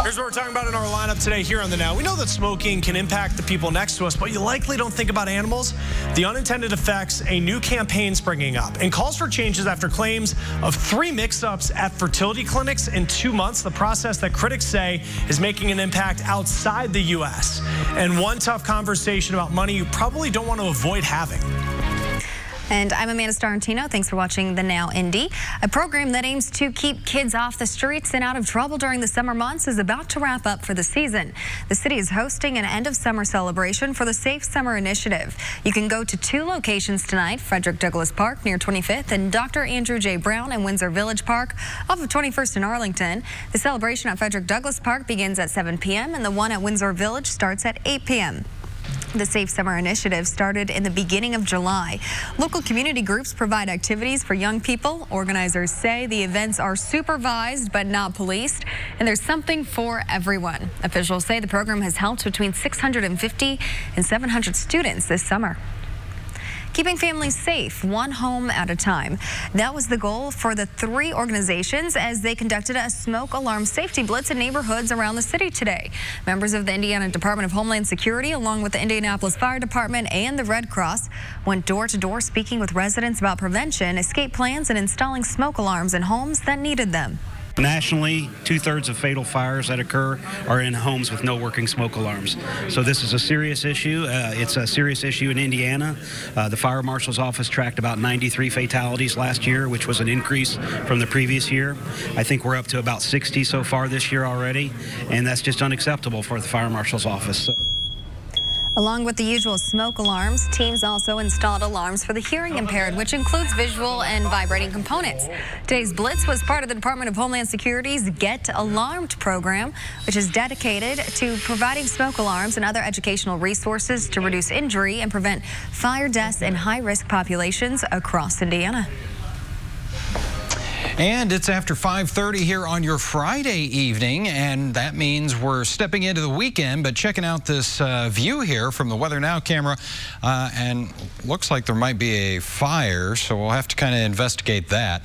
Here's what we're talking about in our lineup today here on The Now. We know that smoking can impact the people next to us, but you likely don't think about animals. The unintended effects, a new campaign springing up, and calls for changes after claims of 3 mix-ups at fertility clinics in 2 months, the process that critics say is making an impact outside the U.S. And one tough conversation about money you probably don't want to avoid having. And I'm Amanda Starantino. Thanks for watching The Now Indy. A program that aims to keep kids off the streets and out of trouble during the summer months is about to wrap up for the season. The city is hosting an end of summer celebration for the Safe Summer Initiative. You can go to 2 locations tonight, Frederick Douglass Park near 25th and Dr. Andrew J. Brown and Windsor Village Park off of 21st in Arlington. The celebration at Frederick Douglass Park begins at 7 p.m. and the one at Windsor Village starts at 8 p.m. The Safe Summer Initiative started in the beginning of July. Local community groups provide activities for young people. Organizers say the events are supervised but not policed, and there's something for everyone. Officials say the program has helped between 650 and 700 students this summer. Keeping families safe, one home at a time. That was the goal for the 3 organizations as they conducted a smoke alarm safety blitz in neighborhoods around the city today. Members of the Indiana Department of Homeland Security, along with the Indianapolis Fire Department and the Red Cross, went door to door speaking with residents about prevention, escape plans, and installing smoke alarms in homes that needed them. Nationally, 2/3 of fatal fires that occur are in homes with no working smoke alarms. So this is a serious issue. It's a serious issue in Indiana. The fire marshal's office tracked about 93 fatalities last year, which was an increase from the previous year. I think we're up to about 60 so far this year already, and that's just unacceptable for the fire marshal's office. Along with the usual smoke alarms, teams also installed alarms for the hearing impaired, which includes visual and vibrating components. Today's blitz was part of the Department of Homeland Security's Get Alarmed program, which is dedicated to providing smoke alarms and other educational resources to reduce injury and prevent fire deaths in high-risk populations across Indiana. And it's after 5:30 here on your Friday evening, and that means we're stepping into the weekend, but checking out this view here from the Weather Now camera, and looks like there might be a fire, so we'll have to kind of investigate that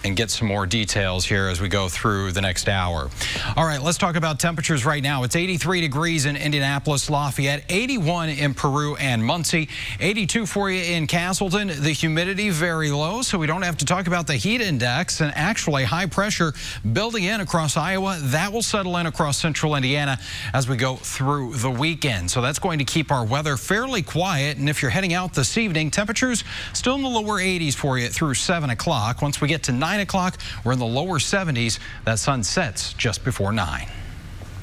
and get some more details here as we go through the next hour. All right, let's talk about temperatures right now. It's 83 degrees in Indianapolis, Lafayette, 81 in Peru and Muncie, 82 for you in Castleton. The humidity very low, so we don't have to talk about the heat index, and actually high pressure building in across Iowa. That will settle in across central Indiana as we go through the weekend. So that's going to keep our weather fairly quiet. And if you're heading out this evening, temperatures still in the lower 80s for you through 7 o'clock. Once we get to 9 o'clock, we're in the lower 70s. That sun sets just before 9.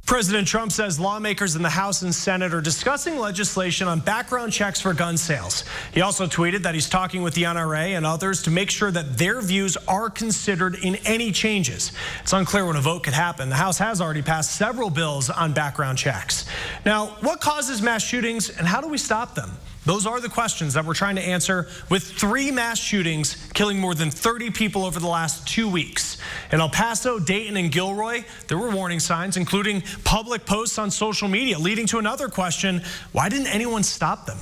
President Trump says lawmakers in the House and Senate are discussing legislation on background checks for gun sales. He also tweeted that he's talking with the NRA and others to make sure that their views are considered in any changes. It's unclear when a vote could happen. The House has already passed several bills on background checks. Now, what causes mass shootings and how do we stop them? Those are the questions that we're trying to answer with 3 mass shootings killing more than 30 people over the last 2 weeks. In El Paso, Dayton, and Gilroy, there were warning signs, including public posts on social media, leading to another question: why didn't anyone stop them?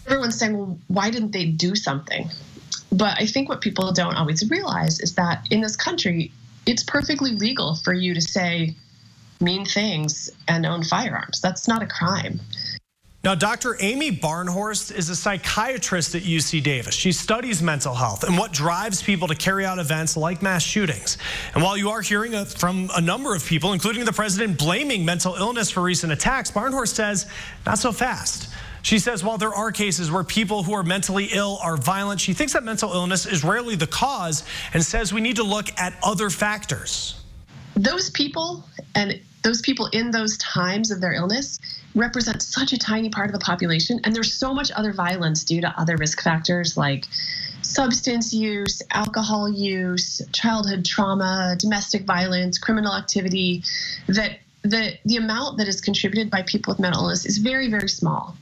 Everyone's saying, well, why didn't they do something? But I think what people don't always realize is that in this country, it's perfectly legal for you to say mean things and own firearms. That's not a crime. Now, Dr. Amy Barnhorst is a psychiatrist at UC Davis. She studies mental health and what drives people to carry out events like mass shootings. And while you are hearing from a number of people, including the president, blaming mental illness for recent attacks, Barnhorst says not so fast. She says while there are cases where people who are mentally ill are violent, she thinks that mental illness is rarely the cause and says we need to look at other factors. Those people and those people in those times of their illness represent such a tiny part of the population, and there's so much other violence due to other risk factors like substance use, alcohol use, childhood trauma, domestic violence, criminal activity, that the amount that is contributed by people with mental illness is very, very small.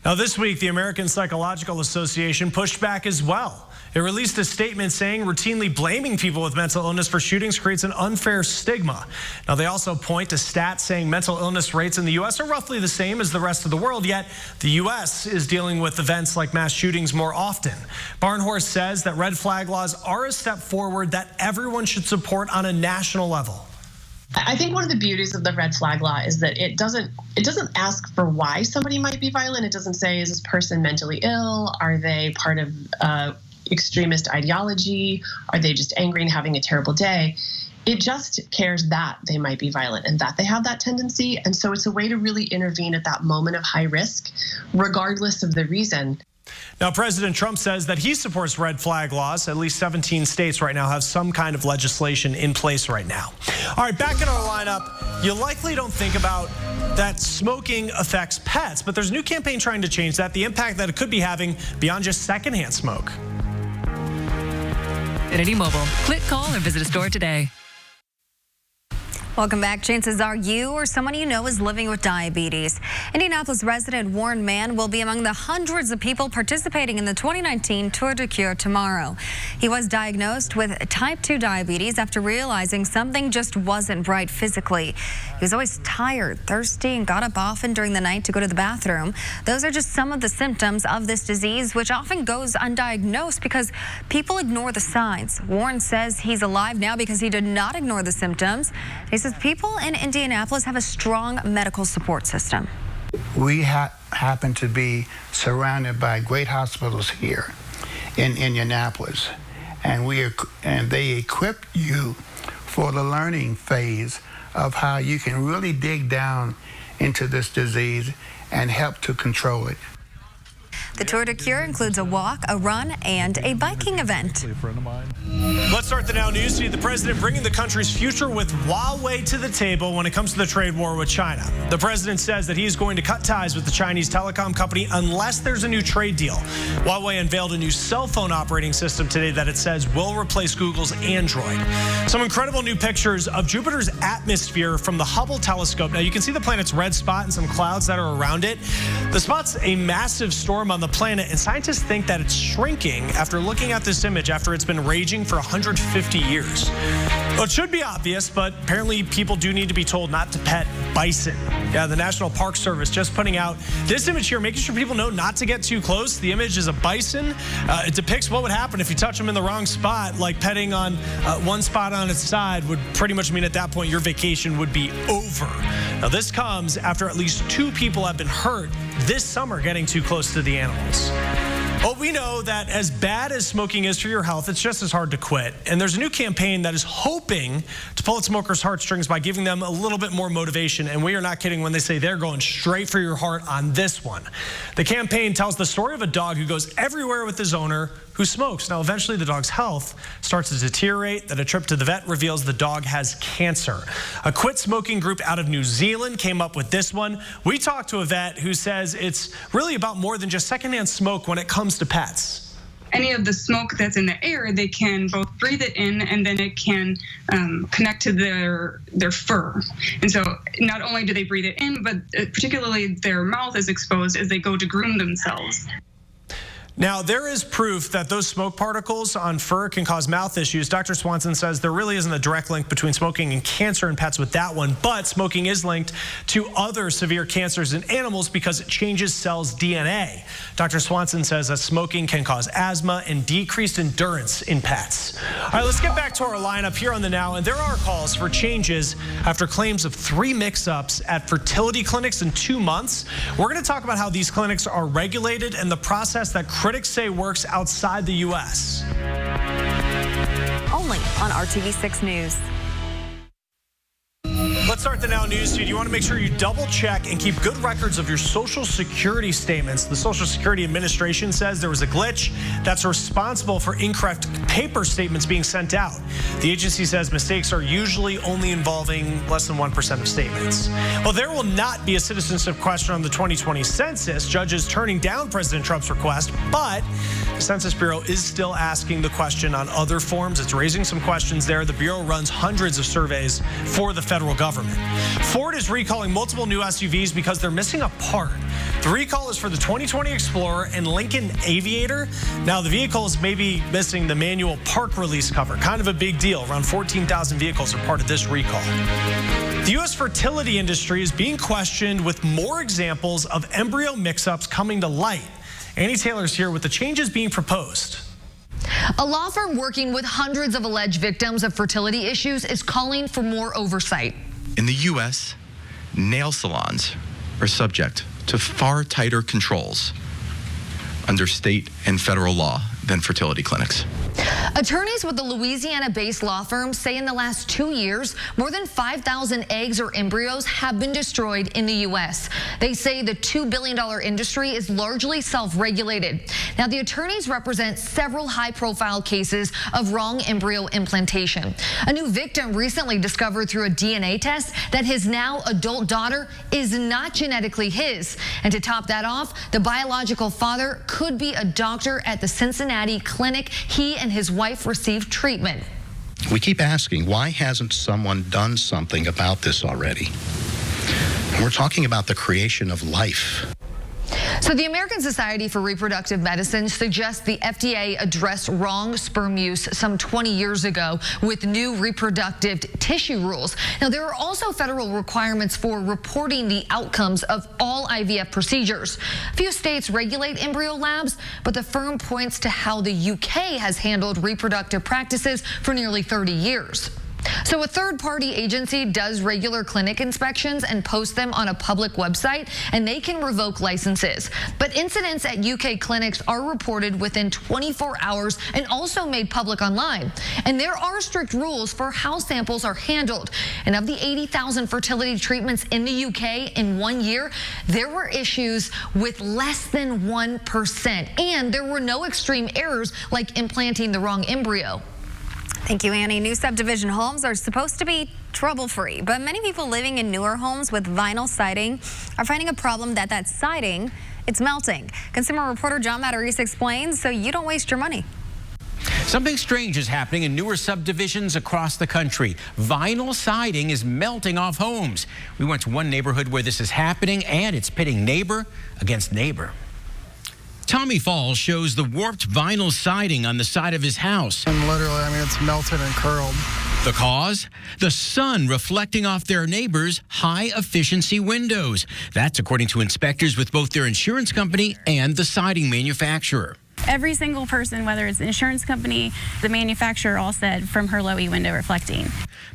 Now this week, the American Psychological Association pushed back as well. It released a statement saying routinely blaming people with mental illness for shootings creates an unfair stigma. Now they also point to stats saying mental illness rates in the U.S. are roughly the same as the rest of the world, yet the U.S. is dealing with events like mass shootings more often. Barnhorst says that red flag laws are a step forward that everyone should support on a national level. I think one of the beauties of the red flag law is that it doesn't ask for why somebody might be violent. It doesn't say, is this person mentally ill? Are they part of extremist ideology? Are they just angry and having a terrible day? It just cares that they might be violent and that they have that tendency. And so it's a way to really intervene at that moment of high risk, regardless of the reason. Now, President Trump says that he supports red flag laws. At least 17 states right now have some kind of legislation in place right now. All right, back in our lineup, you likely don't think about that smoking affects pets, but there's a new campaign trying to change that, the impact that it could be having beyond just secondhand smoke. Xfinity Mobile. Click, call, or visit a store today. Welcome back. Chances are you or someone you know is living with diabetes. Indianapolis resident Warren Mann will be among the hundreds of people participating in the 2019 Tour de Cure tomorrow. He was diagnosed with type 2 diabetes after realizing something just wasn't right physically. He was always tired, thirsty, and got up often during the night to go to the bathroom. Those are just some of the symptoms of this disease, which often goes undiagnosed because people ignore the signs. Warren says he's alive now because he did not ignore the symptoms. He says people in Indianapolis have a strong medical support system. We happen to be surrounded by great hospitals here in Indianapolis, and they equip you for the learning phase of how you can really dig down into this disease and help to control it. The Tour de Cure includes a walk, a run, and a biking event. Let's start the Now News feed. The president bringing the country's future with Huawei to the table when it comes to the trade war with China. The president says that he is going to cut ties with the Chinese telecom company unless there's a new trade deal. Huawei unveiled a new cell phone operating system today that it says will replace Google's Android. Some incredible new pictures of Jupiter's atmosphere from the Hubble telescope. Now you can see the planet's red spot and some clouds that are around it. The spot's a massive storm on the planet, and scientists think that it's shrinking after looking at this image after it's been raging for 150 years. Well, it should be obvious, but apparently people do need to be told not to pet bison. Yeah, the National Park Service just putting out this image here, making sure people know not to get too close. The image is a bison. It depicts what would happen if you touch them in the wrong spot, like petting on one spot on its side would pretty much mean at that point your vacation would be over. Now, this comes after at least 2 people have been hurt this summer getting too close to the animals. Well, we know that as bad as smoking is for your health, it's just as hard to quit. And there's a new campaign that is hoping to pull at smokers' heartstrings by giving them a little bit more motivation. And we are not kidding when they say they're going straight for your heart on this one. The campaign tells the story of a dog who goes everywhere with his owner who smokes. Now, eventually the dog's health starts to deteriorate. Then a trip to the vet reveals the dog has cancer. A quit smoking group out of New Zealand came up with this one. We talked to a vet who says it's really about more than just secondhand smoke when it comes to pets. Any of the smoke that's in the air, they can both breathe it in and then it can connect to their fur. And so not only do they breathe it in, but particularly their mouth is exposed as they go to groom themselves. Now, there is proof that those smoke particles on fur can cause mouth issues. Dr. Swanson says there really isn't a direct link between smoking and cancer in pets with that one, but smoking is linked to other severe cancers in animals because it changes cells' DNA. Dr. Swanson says that smoking can cause asthma and decreased endurance in pets. All right, let's get back to our lineup here on the Now, and there are calls for changes after claims of 3 mix-ups at fertility clinics in 2 months. We're going to talk about how these clinics are regulated and the process that critics say works outside the U.S. Only on RTV6 News. Let's start the Now News feed. You want to make sure you double check and keep good records of your Social Security statements. The Social Security Administration says there was a glitch that's responsible for incorrect paper statements being sent out. The agency says mistakes are usually only involving less than 1% of statements. Well, there will not be a citizenship question on the 2020 census. Judges turning down President Trump's request, but the Census Bureau is still asking the question on other forms. It's raising some questions there. The Bureau runs hundreds of surveys for the federal government. Ford is recalling multiple new SUVs because they're missing a part. The recall is for the 2020 Explorer and Lincoln Aviator. Now, the vehicles may be missing the manual park release cover. Kind of a big deal. Around 14,000 vehicles are part of this recall. The U.S. fertility industry is being questioned with more examples of embryo mix-ups coming to light. Annie Taylor's here with the changes being proposed. A law firm working with hundreds of alleged victims of fertility issues is calling for more oversight. In the U.S., nail salons are subject to far tighter controls under state and federal law than fertility clinics. Attorneys with the Louisiana-based law firm say in the last 2 years, more than 5,000 eggs or embryos have been destroyed in the U.S. They say the $2 billion industry is largely self-regulated. Now, the attorneys represent several high-profile cases of wrong embryo implantation. A new victim recently discovered through a DNA test that his now adult daughter is not genetically his. And to top that off, the biological father could be a doctor at the Cincinnati clinic he and his wife received treatment. We keep asking, why hasn't someone done something about this already? And we're talking about the creation of life. So the American Society for Reproductive Medicine suggests the FDA addressed wrong sperm use some 20 years ago with new reproductive tissue rules. Now, there are also federal requirements for reporting the outcomes of all IVF procedures. A few states regulate embryo labs, but the firm points to how the UK has handled reproductive practices for nearly 30 years. So a third-party agency does regular clinic inspections and posts them on a public website, and they can revoke licenses. But incidents at UK clinics are reported within 24 hours and also made public online. And there are strict rules for how samples are handled. And of the 80,000 fertility treatments in the UK in 1 year, there were issues with less than 1%. And there were no extreme errors like implanting the wrong embryo. Thank you, Annie. New subdivision homes are supposed to be trouble-free, but many people living in newer homes with vinyl siding are finding a problem that siding, it's melting. Consumer reporter John Matarese explains so you don't waste your money. Something strange is happening in newer subdivisions across the country. Vinyl siding is melting off homes. We went to one neighborhood where this is happening, and it's pitting neighbor against neighbor. Tommy Falls shows the warped vinyl siding on the side of his house. And literally, I mean, it's melted and curled. The cause? The sun reflecting off their neighbors' high-efficiency windows. That's according to inspectors with both their insurance company and the siding manufacturer. Every single person, whether it's the insurance company, the manufacturer, all said from her low E window reflecting.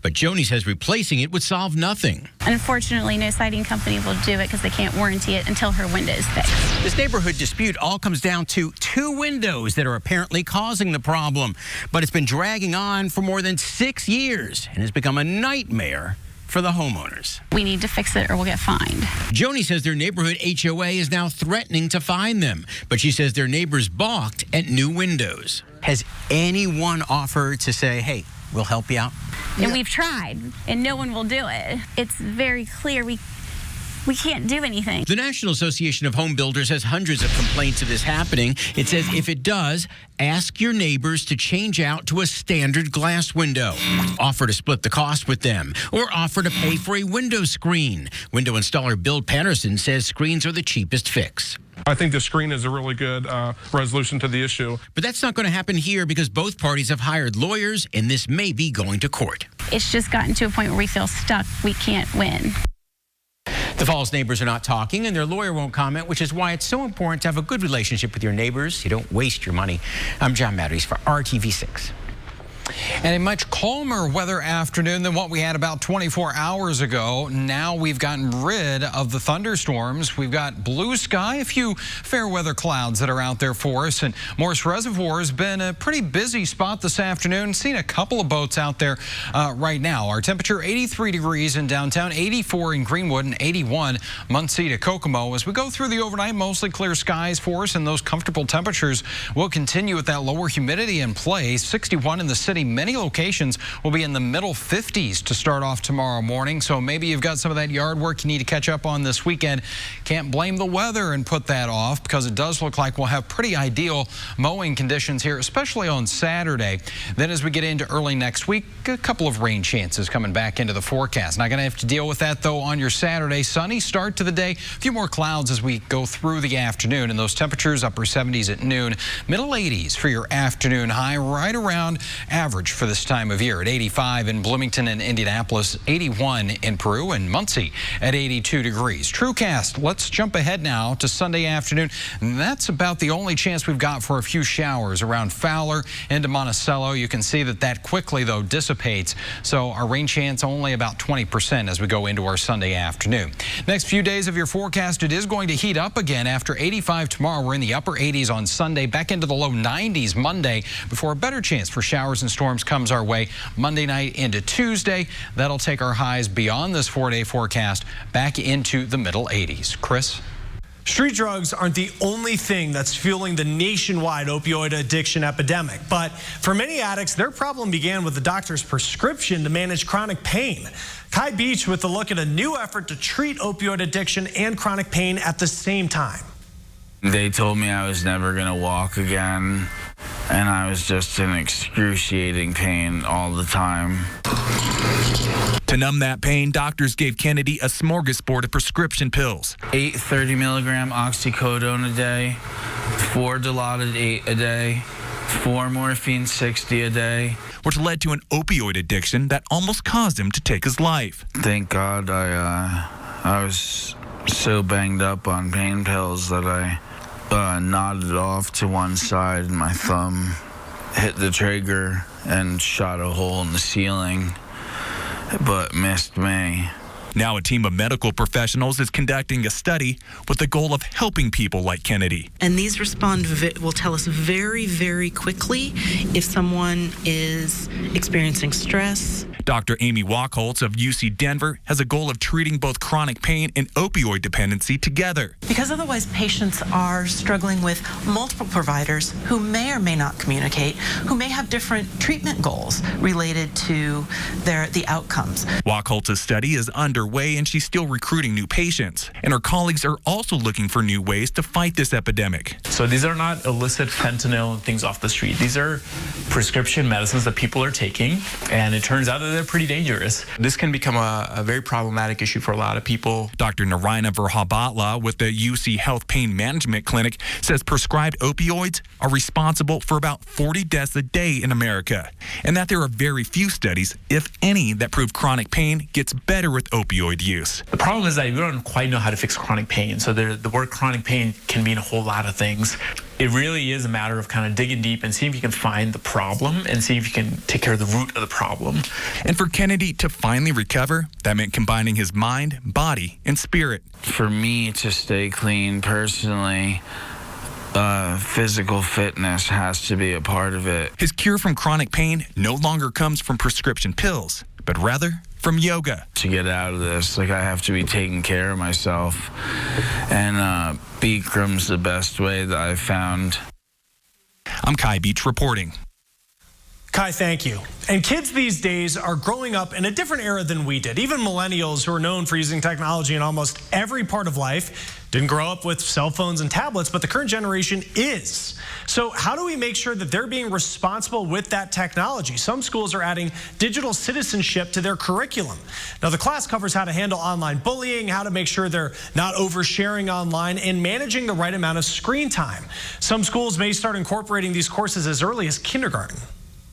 But Joni says replacing it would solve nothing. Unfortunately, no siding company will do it because they can't warranty it until her window is fixed. This neighborhood dispute all comes down to 2 windows that are apparently causing the problem. But it's been dragging on for more than 6 years and has become a nightmare for the homeowners. We need to fix it or we'll get fined. Joni says their neighborhood HOA is now threatening to fine them, but she says their neighbors balked at new windows. Has anyone offered to say, hey, we'll help you out? And we've tried, and no one will do it. It's very clear we can't do anything. The National Association of Home Builders has hundreds of complaints of this happening. It says if it does, ask your neighbors to change out to a standard glass window. Offer to split the cost with them, or offer to pay for a window screen. Window installer Bill Patterson says screens are the cheapest fix. I think the screen is a really good resolution to the issue. But that's not going to happen here because both parties have hired lawyers, and this may be going to court. It's just gotten to a point where we feel stuck. We can't win. The Falls neighbors are not talking, and their lawyer won't comment, which is why it's so important to have a good relationship with your neighbors. You don't waste your money. I'm John Matarese for RTV6. And a much calmer weather afternoon than what we had about 24 hours ago. Now we've gotten rid of the thunderstorms. We've got blue sky, a few fair weather clouds that are out there for us. And Morse Reservoir has been a pretty busy spot this afternoon. Seen a couple of boats out there right now. Our temperature 83 degrees in downtown, 84 in Greenwood, and 81 Muncie to Kokomo. As we go through the overnight, mostly clear skies for us, and those comfortable temperatures will continue with that lower humidity in place. 61 in the city. Many locations will be in the middle 50s to start off tomorrow morning. So maybe you've got some of that yard work you need to catch up on this weekend. Can't blame the weather and put that off because it does look like we'll have pretty ideal mowing conditions here, especially on Saturday. Then as we get into early next week, a couple of rain chances coming back into the forecast. Not going to have to deal with that, though, on your Saturday. Sunny start to the day. A few more clouds as we go through the afternoon, and those temperatures upper 70s at noon. Middle 80s for your afternoon high, right around average average for this time of year at 85 in Bloomington and Indianapolis, 81 in Peru and Muncie at 82 degrees. TrueCast, let's jump ahead now to Sunday afternoon. That's about the only chance we've got for a few showers around Fowler into Monticello. You can see that quickly, though, dissipates. So our rain chance only about 20% as we go into our Sunday afternoon. Next few days of your forecast, it is going to heat up again. After 85 tomorrow, we're in the upper 80s on Sunday, back into the low 90s Monday before a better chance for showers and storms comes our way Monday night into Tuesday. That'll take our highs beyond this 4-day forecast back into the middle 80s. Chris? Street drugs aren't the only thing that's fueling the nationwide opioid addiction epidemic. But for many addicts, their problem began with the doctor's prescription to manage chronic pain. Kai Beach with a look at a new effort to treat opioid addiction and chronic pain at the same time. They told me I was never going to walk again, and I was just in excruciating pain all the time. To numb that pain, doctors gave Kennedy a smorgasbord of prescription pills. 8 30-milligram oxycodone a day, 4 Dilaudid 8 a day, 4 morphine 60 a day. Which led to an opioid addiction that almost caused him to take his life. Thank God I was so banged up on pain pills that I nodded off to one side and my thumb hit the trigger and shot a hole in the ceiling, but missed me. Now a team of medical professionals is conducting a study with the goal of helping people like Kennedy. And these will tell us very, very quickly if someone is experiencing stress. Dr. Amy Wachholz of UC Denver has a goal of treating both chronic pain and opioid dependency together. Because otherwise patients are struggling with multiple providers who may or may not communicate, who may have different treatment goals related to the outcomes. Wachholz's study is underway and she's still recruiting new patients. And her colleagues are also looking for new ways to fight this epidemic. So these are not illicit fentanyl and things off the street. These are prescription medicines that people are taking, and it turns out that they're pretty dangerous. This can become a very problematic issue for a lot of people. Dr. Naraina Verhabatla with the UC Health Pain Management Clinic says prescribed opioids are responsible for about 40 deaths a day in America, and that there are very few studies, if any, that prove chronic pain gets better with opioid use. The problem is that we don't quite know how to fix chronic pain, so the word chronic pain can mean a whole lot of things. It really is a matter of kind of digging deep and seeing if you can find the problem and see if you can take care of the root of the problem. And for Kennedy to finally recover, that meant combining his mind, body, and spirit. For me to stay clean personally, physical fitness has to be a part of it. His cure from chronic pain no longer comes from prescription pills, but rather from yoga. To get out of this, I have to be taking care of myself, and Bikram's the best way that I've found. I'm Kai Beach reporting. Kai, thank you. And kids these days are growing up in a different era than we did. Even millennials, who are known for using technology in almost every part of life, didn't grow up with cell phones and tablets, but the current generation is. So how do we make sure that they're being responsible with that technology? Some schools are adding digital citizenship to their curriculum. Now, the class covers how to handle online bullying, how to make sure they're not oversharing online, and managing the right amount of screen time. Some schools may start incorporating these courses as early as kindergarten.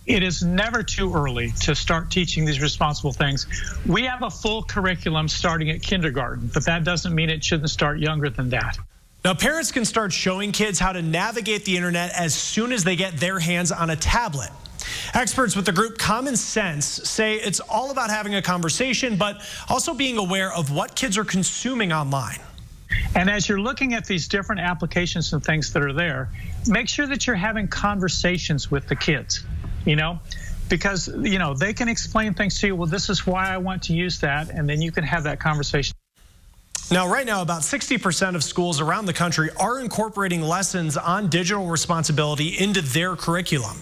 It is never too early to start teaching these responsible things. We have a full curriculum starting at kindergarten, but that doesn't mean it shouldn't start younger than that. Now, parents can start showing kids how to navigate the internet as soon as they get their hands on a tablet. Experts with the group Common Sense say it's all about having a conversation, but also being aware of what kids are consuming online. And as you're looking at these different applications and things that are there, make sure that you're having conversations with the kids. Because, they can explain things to you. Well, this is why I want to use that. And then you can have that conversation. Now, right now, about 60% of schools around the country are incorporating lessons on digital responsibility into their curriculum.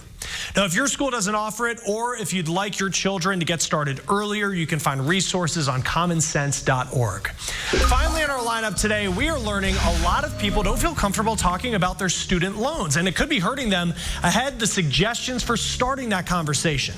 Now, if your school doesn't offer it, or if you'd like your children to get started earlier, you can find resources on commonsense.org. Finally, in our lineup today, we are learning a lot of people don't feel comfortable talking about their student loans, and it could be hurting them. Ahead, the suggestions for starting that conversation.